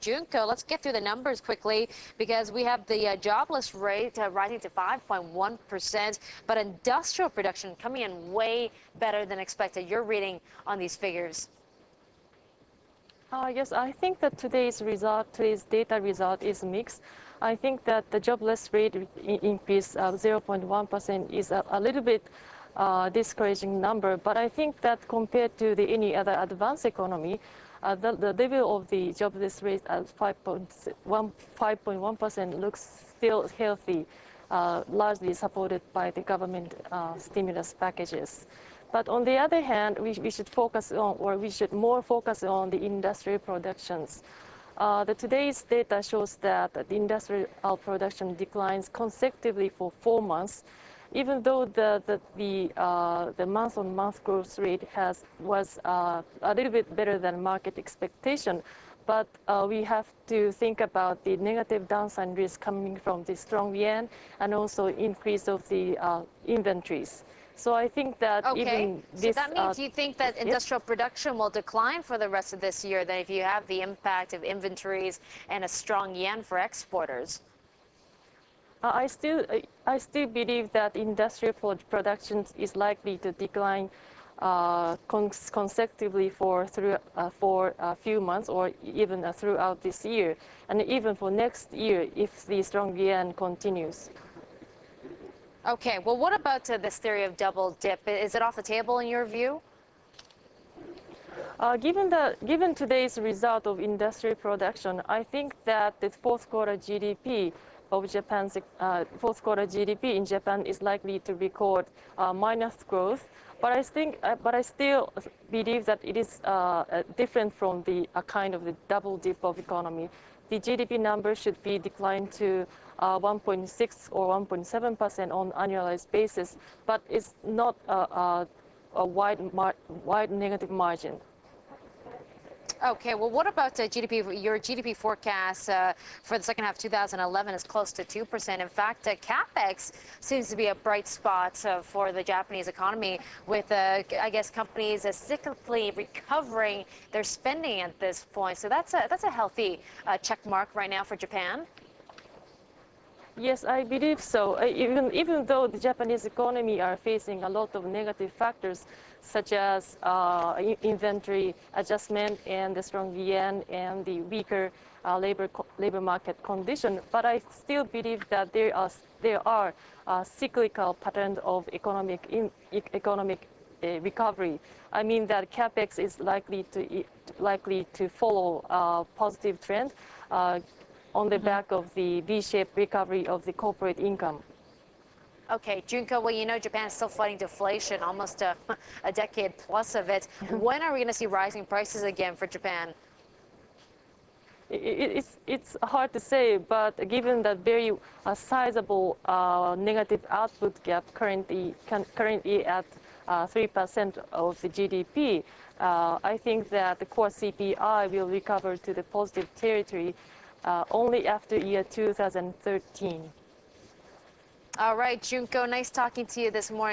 Junko, let's get through the numbers quickly because we have the jobless rate rising to 5.1%, but industrial production coming in way better than expected. Your reading on these figures? Yes, I think that today's data result is mixed. I think that the jobless rate increase of 0.1% is a little bit discouraging number, but I think that compared to any other advanced economy, the level of the jobless rate at 5.1% looks still healthy, largely supported by the government stimulus packages. But on the other hand, we should focus on, or we should more focus on the industrial productions. Today's data shows that the industrial production declines consecutively for 4 months, even though the month-on-month growth rate was a little bit better than market expectation. But we have to think about the negative downside risk coming from the strong yen and also increase of the inventories. So I think that even this... So that means you think that industrial production will decline for the rest of this year, then if you have the impact of inventories and a strong yen for exporters? I still believe that industrial production is likely to decline consecutively for a few months or even throughout this year, and even for next year if the strong yen continues. Okay, well, what about this theory of double dip? Is it off the table in your view? Given today's result of industrial production, I think that the fourth quarter GDP of Japan's GDP in Japan is likely to record minus growth. But I still believe that it is different from the kind of the double dip of economy. The GDP number should be declined to 1.6 or 1.7% on annualized basis, but it's not a wide negative margin. Okay, well, what about GDP? Your GDP forecast for the second half of 2011 is close to 2%. In fact, CapEx seems to be a bright spot for the Japanese economy, with, I guess, companies cyclically recovering their spending at this point. So that's a healthy check mark right now for Japan. Yes, I believe so. Even though the Japanese economy are facing a lot of negative factors, such as inventory adjustment and the strong yen and the weaker labor market condition, but I still believe that there are cyclical patterns of economic recovery. I mean that CapEx is likely to follow a positive trend on the back of the V-shaped recovery of the corporate income. Okay, Junko, well, you know Japan is still fighting deflation, almost a decade plus of it. When are we going to see rising prices again for Japan? It's hard to say, but given that very sizable negative output gap currently at 3% of the GDP, I think that the core CPI will recover to the positive territory only after year 2013. All right, Junko, nice talking to you this morning.